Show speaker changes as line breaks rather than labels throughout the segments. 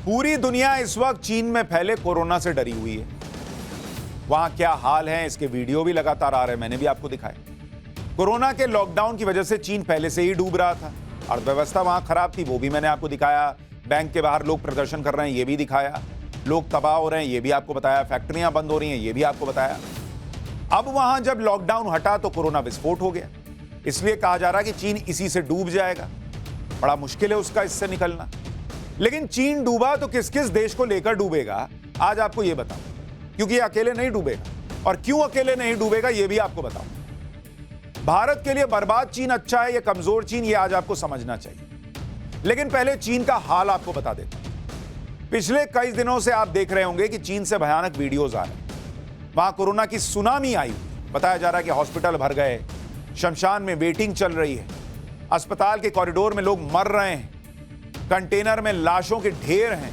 पूरी दुनिया इस वक्त चीन में फैले कोरोना से डरी हुई है। वहां क्या हाल है इसके वीडियो भी लगातार आ रहे हैं, मैंने भी आपको दिखाए। कोरोना के लॉकडाउन की वजह से चीन पहले से ही डूब रहा था। अर्थव्यवस्था वहां खराब थी, वो भी मैंने आपको दिखाया। बैंक के बाहर लोग प्रदर्शन कर रहे हैं, ये भी दिखाया। लोग तबाह हो रहे हैं, ये भी आपको बताया। फैक्ट्रियां बंद हो रही हैं, ये भी आपको बताया। अब वहां जब लॉकडाउन हटा तो कोरोना विस्फोट हो गया। इसलिए कहा जा रहा है कि चीन इसी से डूब जाएगा। बड़ा मुश्किल है उसका इससे निकलना। लेकिन चीन डूबा तो किस किस देश को लेकर डूबेगा, आज आपको यह बताऊं। क्योंकि ये अकेले नहीं डूबेगा, और क्यों अकेले नहीं डूबेगा यह भी आपको बताऊं। भारत के लिए बर्बाद चीन अच्छा है या कमजोर चीन, यह आज आपको समझना चाहिए। लेकिन पहले चीन का हाल आपको बता देता हूं। पिछले कई दिनों से आप देख रहे होंगे कि चीन से भयानक वीडियोज आ रहे हैं। वहां कोरोना की सुनामी आई, बताया जा रहा है कि हॉस्पिटल भर गए, शमशान में वेटिंग चल रही है, अस्पताल के कॉरिडोर में लोग मर रहे हैं, कंटेनर में लाशों के ढेर हैं,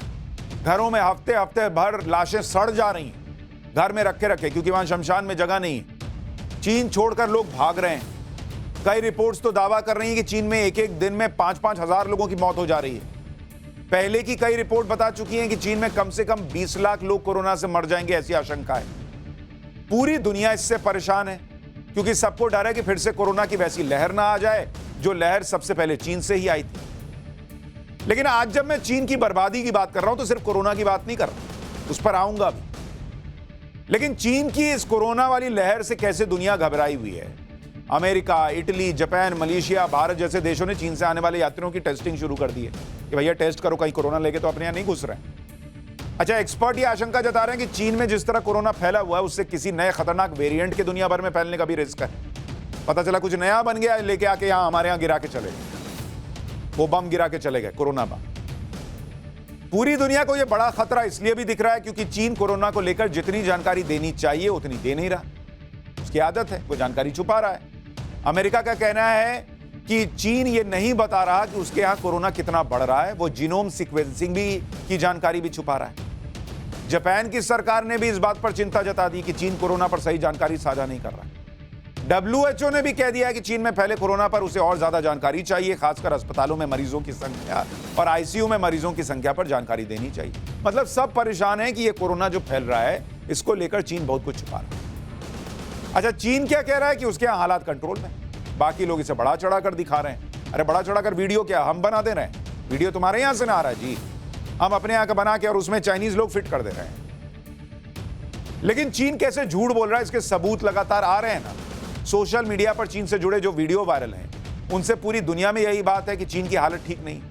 घरों में हफ्ते हफ्ते भर लाशें सड़ जा रही हैं, घर में रखे रखे, क्योंकि वहां शमशान में जगह नहीं है। चीन छोड़कर लोग भाग रहे हैं। कई रिपोर्ट्स तो दावा कर रही हैं कि चीन में एक एक दिन में 5-5 हजार लोगों की मौत हो जा रही है। पहले की कई रिपोर्ट बता चुकी हैं कि चीन में कम से कम 20 लाख लोग कोरोना से मर जाएंगे, ऐसी आशंका है। पूरी दुनिया इससे परेशान है, क्योंकि सबको डर है कि फिर से कोरोना की वैसी लहर ना आ जाए जो लहर सबसे पहले चीन से ही आई थी। लेकिन आज जब मैं चीन की बर्बादी की बात कर रहा हूं तो सिर्फ कोरोना की बात नहीं कर रहा, उस पर आऊंगा भी। लेकिन चीन की इस कोरोना वाली लहर से कैसे दुनिया घबराई हुई है। America, Italy, Japan, Malaysia, Bharat जैसे देशों ने चीन से आने वाले यात्रियों की टेस्टिंग शुरू कर दी है कि भैया टेस्ट करो, कहीं कोरोना लेके तो अपने यहां नहीं घुस रहे हैं। अच्छा, एक्सपर्ट ये आशंका जता रहे हैं कि चीन में जिस तरह कोरोना फैला हुआ है उससे किसी नए खतरनाक वेरिएंट के दुनिया भर में फैलने का भी रिस्क है। पता चला कुछ नया बन गया, लेके आके यहां हमारे यहां गिरा के चले गए, वो बम गिरा के चले गए, कोरोना बम। पूरी दुनिया को यह बड़ा खतरा इसलिए भी दिख रहा है क्योंकि चीन कोरोना को लेकर जितनी जानकारी देनी चाहिए उतनी दे नहीं रहा। उसकी आदत है, वो जानकारी छुपा रहा है। अमेरिका का कहना है कि चीन ये नहीं बता रहा कि उसके यहां कोरोना कितना बढ़ रहा है, वो जीनोम सीक्वेंसिंग भी की जानकारी भी छुपा रहा है। जापान की सरकार ने भी इस बात पर चिंता जता दी कि चीन कोरोना पर सही जानकारी साझा नहीं कर रहा है। WHO ने भी कह दिया है कि चीन में फैले कोरोना पर उसे और ज्यादा जानकारी चाहिए, खासकर अस्पतालों में मरीजों की संख्या और आईसीयू में मरीजों की संख्या पर जानकारी देनी चाहिए। मतलब सब परेशान हैं कि ये कोरोना जो फैल रहा है इसको लेकर चीन बहुत कुछ छुपा रहा है। अच्छा, चीन क्या कह रहा है कि उसके यहाँ हालात कंट्रोल में, बाकी लोग इसे बढ़ा चढ़ा कर दिखा रहे हैं। अरे बढ़ा चढ़ा कर वीडियो क्या हम बना दे रहे हैं? वीडियो तुम्हारे यहां से ना आ रहा है जी, हम अपने यहां का बना के और उसमें चाइनीज लोग फिट कर दे रहे हैं। लेकिन चीन कैसे झूठ बोल रहा है इसके सबूत लगातार आ रहे हैं ना। सोशल मीडिया पर चीन से जुड़े जो वीडियो वायरल हैं उनसे पूरी दुनिया में यही बात है कि चीन की हालत ठीक नहीं।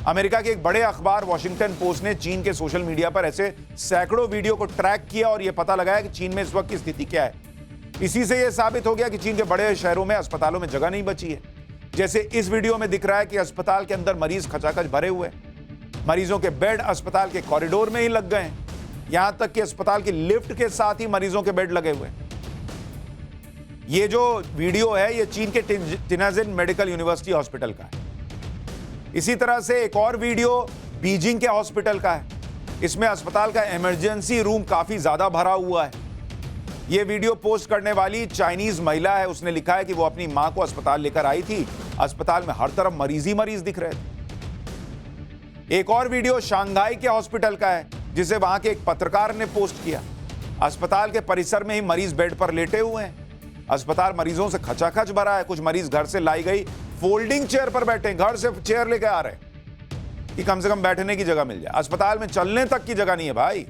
अमेरिका के एक बड़े अखबार वॉशिंगटन पोस्ट ने चीन के सोशल मीडिया पर ऐसे सैकड़ों वीडियो को ट्रैक किया और यह पता लगाया कि चीन में इस वक्त की स्थिति क्या है। इसी से यह साबित हो गया कि चीन के बड़े शहरों में अस्पतालों में जगह नहीं बची है। जैसे इस वीडियो में दिख रहा है कि अस्पताल के अंदर मरीज खचाखच भरे हुए हैं, मरीजों के बेड अस्पताल के कॉरिडोर में ही लग गए हैं, यहां तक कि अस्पताल की लिफ्ट के साथ ही मरीजों के बेड लगे हुए हैं। ये जो वीडियो है ये चीन के टिनाजिन मेडिकल यूनिवर्सिटी हॉस्पिटल का है। इसी तरह से एक और वीडियो बीजिंग के हॉस्पिटल का है। इसमें अस्पताल का इमरजेंसी रूम काफी ज्यादा भरा हुआ है। यह वीडियो पोस्ट करने वाली चाइनीज महिला है, उसने लिखा है कि वो अपनी मां को अस्पताल लेकर आई थी, अस्पताल में हर तरफ मरीज ही मरीज दिख रहे थे। एक और वीडियो शंघाई के हॉस्पिटल का है जिसे वहां के एक पत्रकार ने पोस्ट किया। अस्पताल के परिसर में ही मरीज बेड पर लेटे हुए हैं, अस्पताल मरीजों से खचाखच भरा है। कुछ मरीज घर से लाई गई फोल्डिंग चेयर पर बैठे, घर से चेयर लेकर आ रहे हैं कि कम से कम बैठने की जगह मिल जाए। अस्पताल में चलने तक की जगह नहीं है भाई।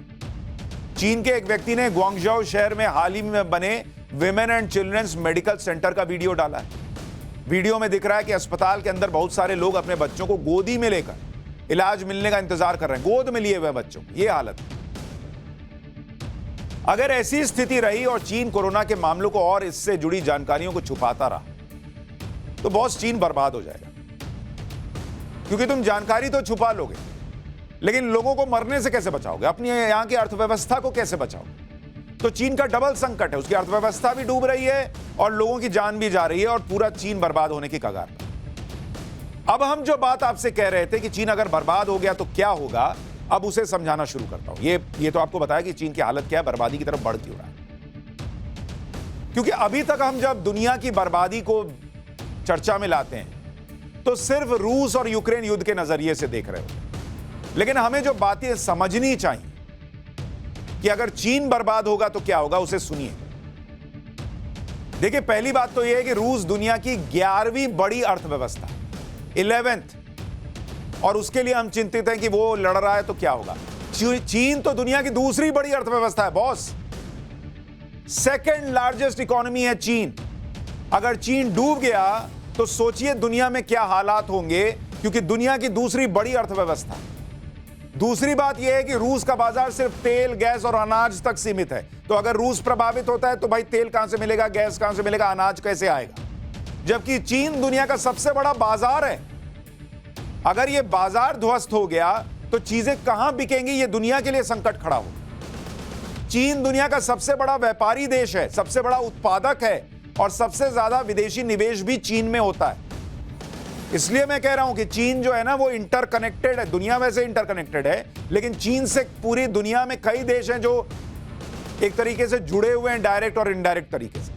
चीन के एक व्यक्ति ने ग्वांगझोउ शहर में हाल ही में बने women and childrens medical centre का वीडियो डाला है। वीडियो में दिख रहा है कि अस्पताल के अंदर बहुत सारे लोग अपने बच्चों को गोदी में लेकर इलाज मिलने का इंतजार कर रहे हैं, गोद में लिए हुए बच्चों। ये हालत है। अगर ऐसी स्थिति रही और चीन कोरोना के मामलों को और इससे जुड़ी जानकारियों को छुपाता रहा तो बॉस चीन बर्बाद हो जाएगा। क्योंकि तुम जानकारी तो छुपा लोगे, लेकिन लोगों को मरने से कैसे बचाओगे, अपनी यहां की अर्थव्यवस्था को कैसे बचाओगे? तो चीन का डबल संकट है, उसकी अर्थव्यवस्था भी डूब रही है और लोगों की जान भी जा रही है और पूरा चीन बर्बाद होने की कगार पर। अब हम जो बात आपसे कह रहे थे कि चीन अगर बर्बाद हो गया तो क्या होगा, अब उसे समझाना शुरू करता हूं। ये तो आपको बताया कि चीन की हालत क्या है, बर्बादी की तरफ बढ़ क्यों रहा है। क्योंकि अभी तक हम जब दुनिया की बर्बादी को चर्चा में लाते हैं तो सिर्फ रूस और यूक्रेन युद्ध के नजरिए से देख रहे होते हैं। लेकिन हमें जो बातें समझनी चाहिए कि अगर चीन बर्बाद होगा तो क्या होगा, उसे सुनिए। देखिए, पहली बात तो यह है कि रूस दुनिया की 11वीं बड़ी अर्थव्यवस्था, 11th, और उसके लिए हम चिंतित हैं कि वो लड़ रहा है तो क्या होगा। चीन तो दुनिया की दूसरी बड़ी अर्थव्यवस्था है बॉस, सेकेंड लार्जेस्ट इकोनॉमी है चीन। अगर चीन डूब गया तो सोचिए दुनिया में क्या हालात होंगे, क्योंकि दुनिया की दूसरी बड़ी अर्थव्यवस्था। दूसरी बात यह है कि रूस का बाजार सिर्फ तेल, गैस और अनाज तक सीमित है। तो अगर रूस प्रभावित होता है तो भाई तेल कहां से मिलेगा, गैस कहां से मिलेगा, अनाज कैसे आएगा। जबकि चीन दुनिया का सबसे बड़ा बाजार है। अगर यह बाजार ध्वस्त हो गया तो चीजें कहां बिकेंगी, यह दुनिया के लिए संकट खड़ा हो। चीन दुनिया का सबसे बड़ा व्यापारी देश है, सबसे बड़ा उत्पादक है, और सबसे ज्यादा विदेशी निवेश भी चीन में होता है। इसलिए मैं कह रहा हूं कि चीन जो है ना, वो इंटरकनेक्टेड है। दुनिया वैसे इंटरकनेक्टेड है, लेकिन चीन से पूरी दुनिया में कई देश हैं जो एक तरीके से जुड़े हुए हैं, डायरेक्ट और इनडायरेक्ट तरीके से।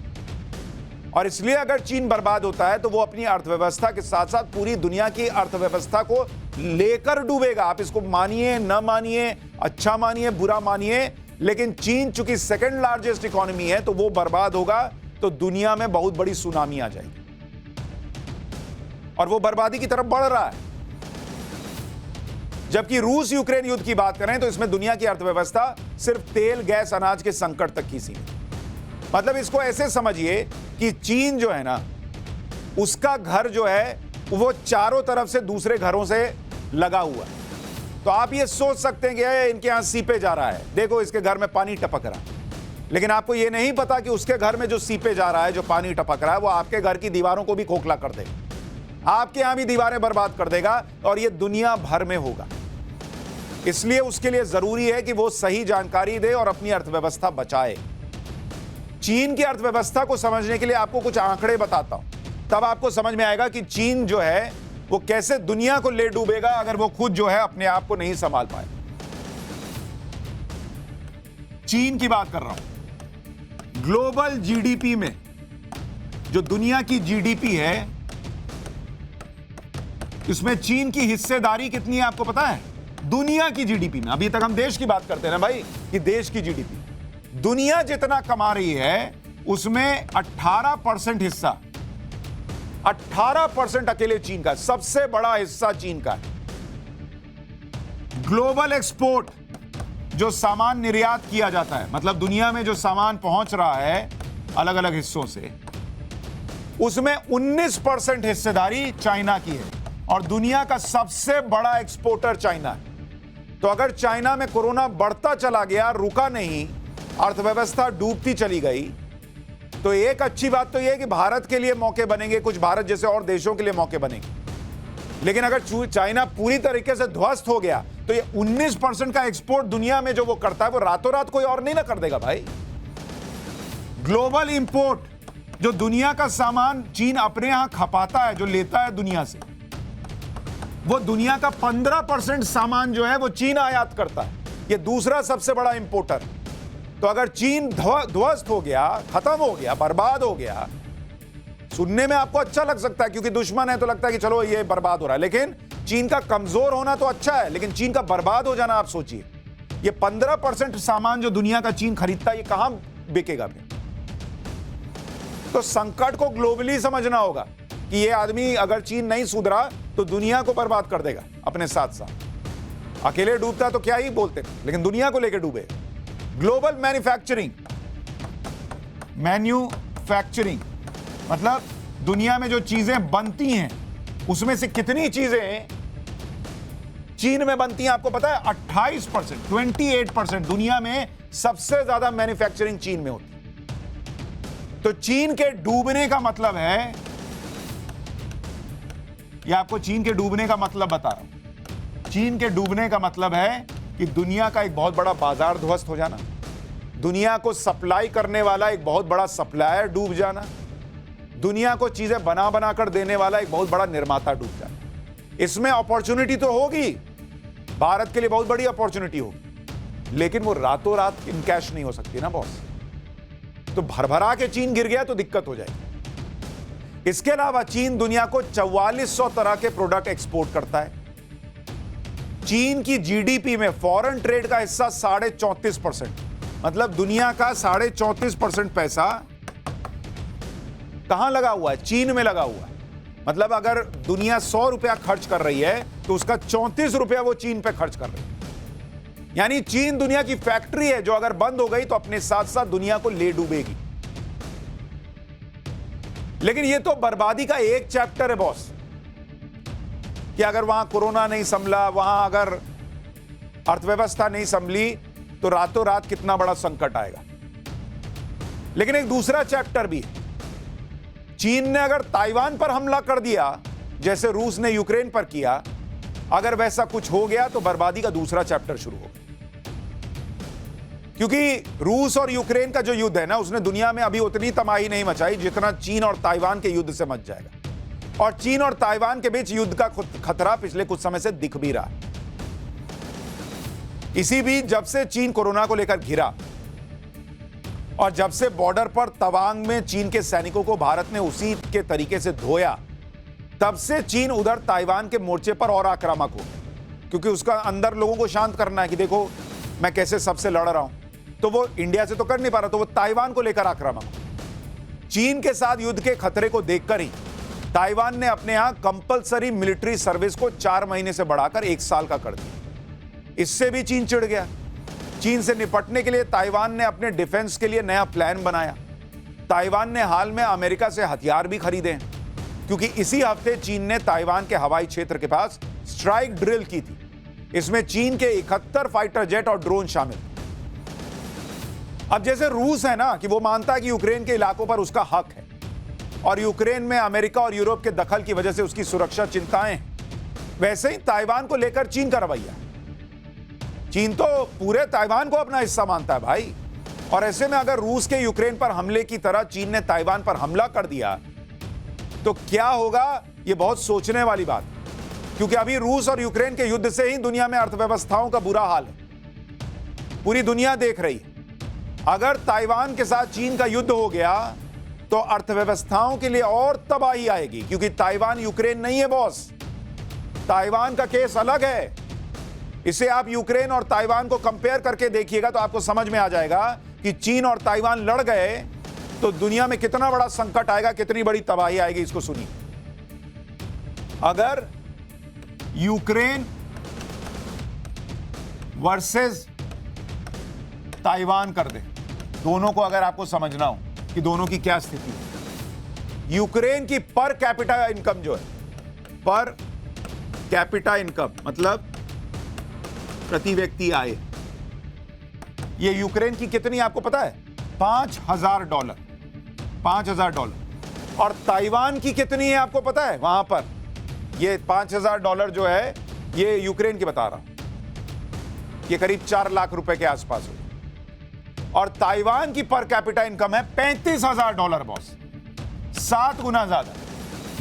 और इसलिए अगर चीन बर्बाद होता है तो वो अपनी अर्थव्यवस्था के साथ साथ पूरी दुनिया की अर्थव्यवस्था को लेकर डूबेगा। आप इसको मानिए न मानिए, अच्छा मानिए बुरा मानिए, लेकिन चीन चूंकि सेकंड लार्जेस्ट इकोनॉमी है तो वो बर्बाद होगा तो दुनिया में बहुत बड़ी सुनामी आ जाएगी, और वो बर्बादी की तरफ बढ़ रहा है। जबकि रूस यूक्रेन युद्ध की बात करें तो इसमें दुनिया की अर्थव्यवस्था सिर्फ तेल, गैस, अनाज के संकट तक की सीमित। मतलब इसको ऐसे समझिए कि चीन जो है ना, उसका घर जो है वो चारों तरफ से दूसरे घरों से लगा हुआ है। तो आप ये सोच सकते हैं कि इनके यहां सीपे जा रहा है, देखो इसके घर में पानी टपक रहा है, लेकिन आपको ये नहीं पता कि उसके घर में जो सीपे जा रहा है, जो पानी टपक रहा है, वो आपके घर की दीवारों को भी खोखला कर देगा, आपके यहां भी दीवारें बर्बाद कर देगा, और ये दुनिया भर में होगा। इसलिए उसके लिए जरूरी है कि वो सही जानकारी दे और अपनी अर्थव्यवस्था बचाए। चीन की अर्थव्यवस्था को समझने के लिए आपको कुछ आंकड़े बताता हूं, तब आपको समझ में आएगा कि चीन जो है वो कैसे दुनिया को ले डूबेगा अगर वो खुद जो है अपने आप को नहीं संभाल पाए। चीन की बात कर रहा हूं। ग्लोबल जीडीपी में जो दुनिया की जीडीपी है, इसमें चीन की हिस्सेदारी कितनी है आपको पता है? दुनिया की जीडीपी में। अभी तक हम देश की बात करते हैं ना भाई, कि देश की जीडीपी, दुनिया जितना कमा रही है उसमें 18% हिस्सा, 18% अकेले चीन का, सबसे बड़ा हिस्सा चीन का है। ग्लोबल एक्सपोर्ट, जो सामान निर्यात किया जाता है, मतलब दुनिया में जो सामान पहुंच रहा है अलग अलग हिस्सों से, उसमें 19% हिस्सेदारी चाइना की है, और दुनिया का सबसे बड़ा एक्सपोर्टर चाइना है। तो अगर चाइना में कोरोना बढ़ता चला गया, रुका नहीं, अर्थव्यवस्था डूबती चली गई, तो एक अच्छी बात तो यह है कि भारत के लिए मौके बनेंगे, कुछ भारत जैसे और देशों के लिए मौके बनेंगे। लेकिन अगर चाइना पूरी तरीके से ध्वस्त हो गया तो ये 19% का एक्सपोर्ट दुनिया में जो वो करता है वो रातों रात कोई और नहीं ना कर देगा भाई। ग्लोबल इंपोर्ट, जो दुनिया का सामान चीन अपने यहां खपाता है, जो लेता है दुनिया से, वो दुनिया का 15% सामान जो है वो चीन आयात करता है। ये दूसरा सबसे बड़ा इंपोर्टर। तो अगर चीन ध्वस्त हो गया, खत्म हो गया, बर्बाद हो गया, सुनने में आपको अच्छा लग सकता है क्योंकि दुश्मन है तो लगता है कि चलो ये बर्बाद हो रहा है, लेकिन चीन का कमजोर होना तो अच्छा है, लेकिन चीन का बर्बाद हो जाना आप सोचिए। ये 15% सामान जो दुनिया का चीन खरीदता है, ये कहां बिकेगा फिर? तो संकट को ग्लोबली समझना होगा कि ये आदमी अगर चीन नहीं सुधरा तो दुनिया को बर्बाद कर देगा अपने साथ साथ। अकेले डूबता तो क्या ही बोलते, लेकिन दुनिया को लेकर डूबे। ग्लोबल मैन्युफैक्चरिंग मतलब दुनिया में जो चीजें बनती हैं उसमें से कितनी चीजें चीन में बनती हैं आपको पता है? 28%, 28% दुनिया में सबसे ज्यादा मैन्युफैक्चरिंग चीन में होती है। तो चीन के डूबने का मतलब है, यह आपको चीन के डूबने का मतलब बता रहा हूं। चीन के डूबने का मतलब है कि दुनिया का एक बहुत बड़ा बाजार ध्वस्त हो जाना, दुनिया को सप्लाई करने वाला एक बहुत बड़ा सप्लायर डूब जाना, दुनिया को चीजें बना बना कर देने वाला एक बहुत बड़ा निर्माता डूब जाना। इसमें अपॉर्चुनिटी तो होगी, भारत के लिए बहुत बड़ी अपॉर्चुनिटी होगी, लेकिन वो रातों रात इनकैश नहीं हो सकती ना बॉस। तो भरभरा के चीन गिर गया तो दिक्कत हो जाएगी। इसके अलावा चीन दुनिया को 4400 तरह के प्रोडक्ट एक्सपोर्ट करता है। चीन की जीडीपी में फॉरेन ट्रेड का हिस्सा 34.5%, मतलब दुनिया का 34.5% पैसा कहां लगा हुआ है? चीन में लगा हुआ है। मतलब अगर दुनिया 100 रुपया खर्च कर रही है तो उसका 34 रुपया वो चीन पे खर्च कर रही है। यानी चीन दुनिया की फैक्ट्री है जो अगर बंद हो गई तो अपने साथ साथ दुनिया को ले डूबेगी। लेकिन ये तो बर्बादी का एक चैप्टर है बॉस, कि अगर वहां कोरोना नहीं संभला, वहां अगर अर्थव्यवस्था नहीं संभली तो रातों रात कितना बड़ा संकट आएगा। लेकिन एक दूसरा चैप्टर भी है। चीन ने अगर ताइवान पर हमला कर दिया जैसे रूस ने यूक्रेन पर किया, अगर वैसा कुछ हो गया तो बर्बादी का दूसरा चैप्टर शुरू होगा। क्योंकि रूस और यूक्रेन का जो युद्ध है ना, उसने दुनिया में अभी उतनी तबाही नहीं मचाई जितना चीन और ताइवान के युद्ध से मच जाएगा। और चीन और ताइवान के बीच युद्ध का खतरा पिछले कुछ समय से दिख भी रहा है। इसी बीच जब से चीन कोरोना को लेकर घिरा और जब से बॉर्डर पर तवांग में चीन के सैनिकों को भारत ने उसी के तरीके से धोया, तब से चीन उधर ताइवान के मोर्चे पर और आक्रामक हो, क्योंकि उसका अंदर लोगों को शांत करना है कि देखो मैं कैसे सबसे लड़ रहा हूं। तो वो इंडिया से तो कर नहीं पा रहा, तो वो ताइवान को लेकर आक्रामक हो। चीन के साथ युद्ध के खतरे को देखकर ही ताइवान ने अपने यहां कंपलसरी मिलिट्री सर्विस को 4 महीने से बढ़ाकर 1 साल का कर दिया। इससे भी चीन चिढ़ गया। चीन से निपटने के लिए ताइवान ने अपने डिफेंस के लिए नया प्लान बनाया। ताइवान ने हाल में अमेरिका से हथियार भी खरीदे हैं, क्योंकि इसी हफ्ते चीन ने ताइवान के हवाई क्षेत्र के पास स्ट्राइक ड्रिल की थी। इसमें चीन के 71 फाइटर जेट और ड्रोन शामिल। अब जैसे रूस है ना कि वो मानता है कि यूक्रेन के इलाकों पर उसका हक है और यूक्रेन में अमेरिका और यूरोप के दखल की वजह से उसकी सुरक्षा चिंताएं हैं, वैसे ही ताइवान को लेकर चीन का रवैया। चीन तो पूरे ताइवान को अपना हिस्सा मानता है भाई। और ऐसे में अगर रूस के यूक्रेन पर हमले की तरह चीन ने ताइवान पर हमला कर दिया तो क्या होगा, यह बहुत सोचने वाली बात, क्योंकि अभी रूस और यूक्रेन के युद्ध से ही दुनिया में अर्थव्यवस्थाओं का बुरा हाल है। पूरी दुनिया देख रही है। अगर ताइवान के साथ चीन का युद्ध हो गया तो अर्थव्यवस्थाओं के लिए और तबाही आएगी, क्योंकि ताइवान यूक्रेन नहीं है बॉस। ताइवान का केस अलग है। इसे आप यूक्रेन और ताइवान को कंपेयर करके देखिएगा तो आपको समझ में आ जाएगा कि चीन और ताइवान लड़ गए तो दुनिया में कितना बड़ा संकट आएगा, कितनी बड़ी तबाही आएगी। इसको सुनिए। अगर यूक्रेन वर्सेस ताइवान कर दे, दोनों को अगर आपको समझना हो कि दोनों की क्या स्थिति है। यूक्रेन की पर कैपिटा इनकम जो है, पर कैपिटा इनकम मतलब प्रति व्यक्ति आय, ये यूक्रेन की कितनी आपको पता है? $5,000। $5,000। और ताइवान की कितनी है आपको पता है? वहां पर ये $5,000 जो है ये यूक्रेन की बता रहा हूं, ये करीब 4 लाख रुपए के आसपास हो। और ताइवान की पर कैपिटा इनकम है $35,000 बॉस, 7 गुना ज्यादा,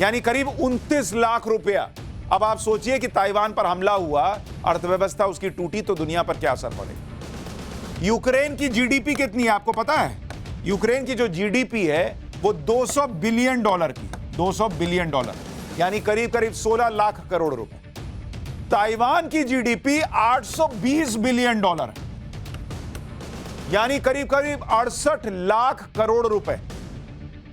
यानी करीब 29 लाख रुपया। अब आप सोचिए कि ताइवान पर हमला हुआ, अर्थव्यवस्था उसकी टूटी तो दुनिया पर क्या असर पड़ेगा। यूक्रेन की जीडीपी कितनी है आपको पता है? यूक्रेन की जो जीडीपी है वो $200 बिलियन की, $200 बिलियन, यानी करीब करीब 16 लाख करोड़ रुपए। ताइवान की जीडीपी $820 बिलियन है, यानी करीब करीब 68 लाख करोड़ रुपए।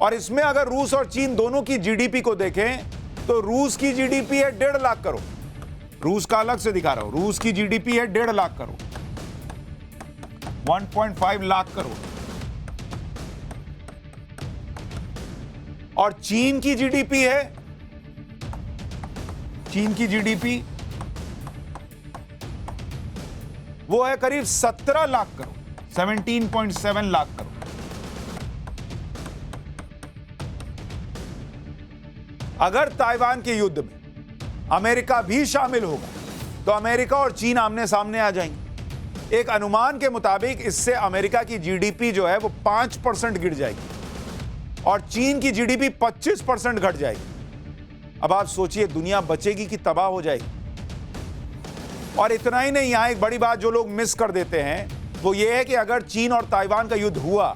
और इसमें अगर रूस और चीन दोनों की जीडीपी को देखें तो रूस की जीडीपी है 1.5 लाख करोड़। रूस का अलग से दिखा रहा हूं, रूस की जीडीपी है 1.5 लाख करोड़, 1.5 लाख करोड़। और चीन की जीडीपी है, चीन की जीडीपी वो है करीब 17 लाख करोड़, 17.7 लाख करोड़। अगर ताइवान के युद्ध में अमेरिका भी शामिल होगा तो अमेरिका और चीन आमने सामने आ जाएंगे। एक अनुमान के मुताबिक इससे अमेरिका की जीडीपी जो है वो 5% गिर जाएगी और चीन की जीडीपी 25% घट जाएगी। अब आप सोचिए दुनिया बचेगी कि तबाह हो जाएगी। और इतना ही नहीं, यहां एक बड़ी बात जो लोग मिस कर देते हैं वो ये है कि अगर चीन और ताइवान का युद्ध हुआ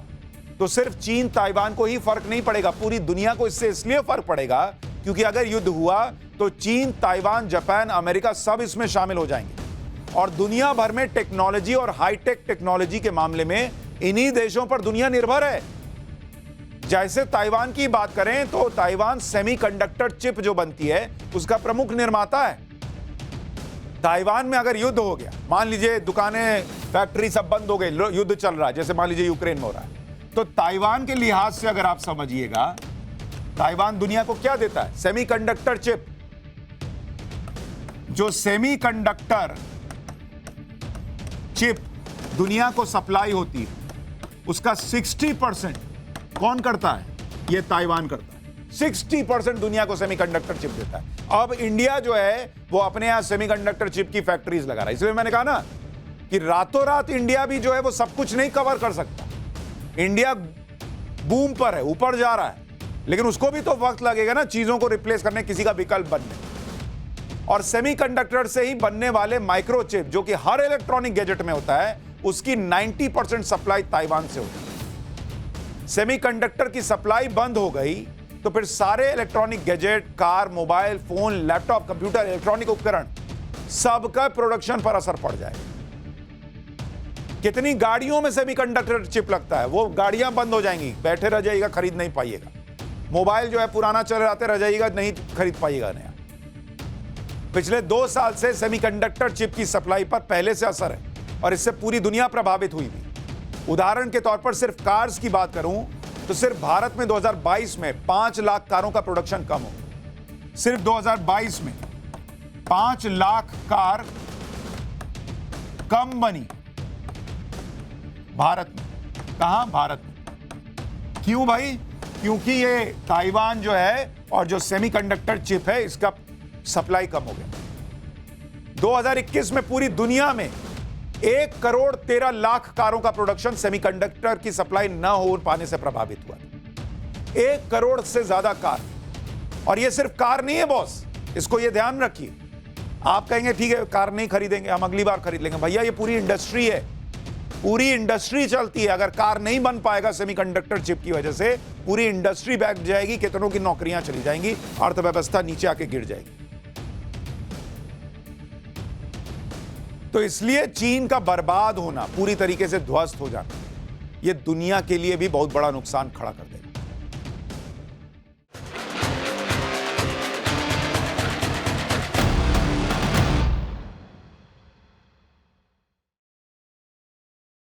तो सिर्फ चीन ताइवान को ही फर्क नहीं पड़ेगा, पूरी दुनिया को इससे इसलिए फर्क पड़ेगा क्योंकि अगर युद्ध हुआ तो चीन, ताइवान, जापान, अमेरिका सब इसमें शामिल हो जाएंगे। और दुनिया भर में टेक्नोलॉजी और हाईटेक टेक्नोलॉजी के मामले में इन्हीं देशों पर दुनिया निर्भर है। जैसे ताइवान की बात करें तो ताइवान सेमीकंडक्टर चिप जो बनती है उसका प्रमुख निर्माता है। ताइवान में अगर युद्ध हो गया, मान लीजिए दुकानें फैक्ट्री सब बंद हो गई, युद्ध चल रहा है, जैसे मान लीजिए यूक्रेन में हो रहा है, तो ताइवान के लिहाज से अगर आप समझिएगा, ताइवान दुनिया को क्या देता है? Semiconductor chip. जो सेमीकंडक्टर चिप दुनिया को सप्लाई होती है उसका 60% कौन करता है? ये ताइवान करता है। 60% दुनिया को सेमीकंडक्टर चिप देता है। अब इंडिया जो है वो अपने यहां सेमीकंडक्टर चिप की फैक्ट्रीज लगा रहा है। इसलिए मैंने कहा ना कि रातों रात इंडिया भी जो है वो सब कुछ नहीं कवर कर सकता। इंडिया बूम पर है, ऊपर जा रहा है, लेकिन उसको भी तो वक्त लगेगा ना चीजों को रिप्लेस करने, किसी का विकल्प बनने। और सेमीकंडक्टर से ही बनने वाले माइक्रोचिप जो कि हर इलेक्ट्रॉनिक गैजेट में होता है, उसकी 90% सप्लाई ताइवान से होती है। सेमीकंडक्टर की सप्लाई बंद हो गई तो फिर सारे electronic gadget, car, mobile phone, laptop, computer, electronic उपकरण, सबका प्रोडक्शन पर असर पड़ जाएगा। कितनी गाड़ियों में सेमीकंडक्टर चिप लगता है, वो गाड़ियां बंद हो जाएंगी, बैठे रह जाइएगा, खरीद नहीं पाइएगा। मोबाइल जो है पुराना चल जाते रह जाइएगा, नहीं खरीद पाइएगा नया। पिछले 2 साल से सेमीकंडक्टर चिप की सप्लाई पर पहले से असर है और इससे पूरी दुनिया प्रभावित हुई थी। उदाहरण के तौर पर सिर्फ कार्स की बात करूं तो सिर्फ भारत में 2022 में 5 लाख कारों का प्रोडक्शन कम हो। सिर्फ 2022 में 5 लाख कार कम बनी भारत में। कहां? भारत में। क्यों भाई? क्योंकि ये ताइवान जो है और जो सेमीकंडक्टर चिप है इसका सप्लाई कम हो गया। 2021 में पूरी दुनिया में 1 करोड़ 13 लाख कारों का प्रोडक्शन सेमीकंडक्टर की सप्लाई न हो पाने से प्रभावित हुआ। 1 करोड़ से ज्यादा कार। और ये सिर्फ कार नहीं है बॉस, इसको ये ध्यान रखिए। आप कहेंगे ठीक है कार नहीं खरीदेंगे, हम अगली बार खरीद लेंगे। भैया ये पूरी इंडस्ट्री है, पूरी इंडस्ट्री चलती है। अगर कार नहीं बन पाएगा सेमीकंडक्टर चिप की वजह से, पूरी इंडस्ट्री बैठ जाएगी, कितनों की नौकरियां चली जाएंगी, अर्थव्यवस्था नीचे आके गिर जाएगी। तो इसलिए चीन का बर्बाद होना, पूरी तरीके से ध्वस्त हो जाना, यह दुनिया के लिए भी बहुत बड़ा नुकसान खड़ा कर देगा।